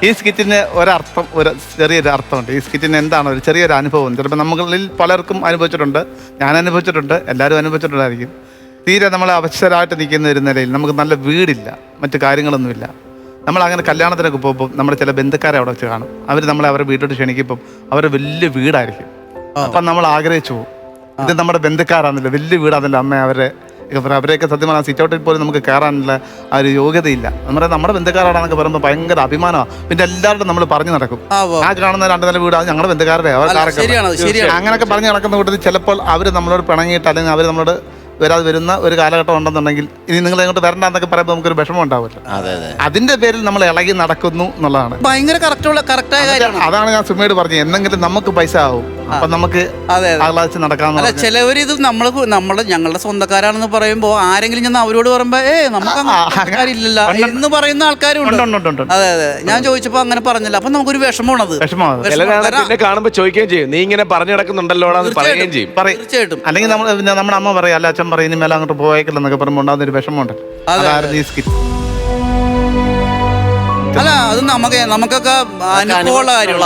ഈ സ്കിറ്റിന് ഒരർത്ഥം, ഒരു ചെറിയൊരു അർത്ഥമുണ്ട്. ഈ സ്കിറ്റിന് എന്താണ് ഒരു ചെറിയൊരു അനുഭവം. ചിലപ്പോൾ നമ്മളിൽ പലർക്കും അനുഭവിച്ചിട്ടുണ്ട്, ഞാൻ അനുഭവിച്ചിട്ടുണ്ട്, എല്ലാവരും അനുഭവിച്ചിട്ടുണ്ടായിരിക്കും. തീരെ നമ്മൾ അവശരായിട്ട് നിൽക്കുന്ന ഒരു നിലയിൽ നമുക്ക് നല്ല വീടില്ല, മറ്റു കാര്യങ്ങളൊന്നുമില്ല. നമ്മളങ്ങനെ കല്യാണത്തിനൊക്കെ പോകുമ്പോൾ നമ്മുടെ ചില ബന്ധുക്കാരെ അവിടെ വെച്ച് കാണും. അവർ നമ്മളെ അവരുടെ വീട്ടിലോട്ട് ക്ഷണിക്കുമ്പം അവരുടെ വലിയ വീടായിരിക്കും. അപ്പം നമ്മൾ ആഗ്രഹിച്ചു പോകും, ഇത് നമ്മുടെ ബന്ധുക്കാരാണല്ലോ, വലിയ വീടാണല്ലോ, അമ്മ അവരെയൊക്കെ സത്യം പറഞ്ഞാൽ സിറ്റ് ഔട്ടിൽ പോലും നമുക്ക് കയറാനുള്ള ആ ഒരു യോഗ്യതയില്ല. നമ്മുടെ ബന്ധുക്കാരാണെന്നൊക്കെ പറയുമ്പോൾ ഭയങ്കര അഭിമാനമാണ്. പിന്നെ എല്ലാവരും നമ്മൾ പറഞ്ഞു നടക്കും, ആ കാണുന്ന 2 നില വീടാണ് ഞങ്ങളുടെ ബന്ധുക്കാരുടെ, അങ്ങനെയൊക്കെ പറഞ്ഞു നടക്കുന്ന കൂട്ടത്തിൽ ചിലപ്പോൾ അവർ നമ്മളോട് പിണങ്ങിയിട്ട് അല്ലെങ്കിൽ അവർ നമ്മളോട് വരാതെ വരുന്ന ഒരു കാലഘട്ടം ഉണ്ടെന്നുണ്ടെങ്കിൽ ഇനി നിങ്ങൾ ഇങ്ങോട്ട് വരണ്ടെന്നൊക്കെ പറയുമ്പോൾ നമുക്കൊരു വിഷമം ഉണ്ടാവില്ല. അതിന്റെ പേരിൽ നമ്മൾ ഇളകി നടക്കുന്നു എന്നുള്ളതാണ് ഭയങ്കര കറക്റ്റായ കാര്യമാണ്. അതാണ് ഞാൻ സുമയോട് പറഞ്ഞത്, എന്തെങ്കിലും നമുക്ക് പൈസ ആവും, അപ്പൊ നമുക്ക് ആഹ്ലാദിച്ച് നടക്കാന്ന്. അല്ല, ചിലവര് ഇത് ഞങ്ങളുടെ സ്വന്തക്കാരാണെന്ന് പറയുമ്പോ ആരെങ്കിലും ചെന്ന് അവരോട് പറയുമ്പോ നമുക്ക് കാര്യമില്ലല്ലോ എന്ന് പറയുന്ന ആൾക്കാരും ഉണ്ട്. അതെ. ഞാൻ ചോദിച്ചപ്പോ അങ്ങനെ പറഞ്ഞില്ല, അപ്പൊ നമുക്കൊരു വിഷമമാണത്. പിന്നെ കാണുമ്പോ ചോദിക്കുകയും ചെയ്യും, നീ ഇങ്ങനെ പറഞ്ഞു നടക്കുന്നുണ്ടല്ലോ എന്ന് പറയുകയും ചെയ്യും. തീർച്ചയായിട്ടും. അല്ലെങ്കിൽ നമ്മുടെ അമ്മ പറയും, അല്ല അച്ഛൻ പറയും, ഇനി മേലെ അങ്ങോട്ട് പോയേക്കില്ലെന്നൊക്കെ പറയുമ്പോൾ ഉണ്ടാകുന്ന ഒരു വിഷമമുണ്ട്. അല്ല, അത് നമുക്കൊക്കെ അനുഭവമുള്ള കാര്യമാണ്.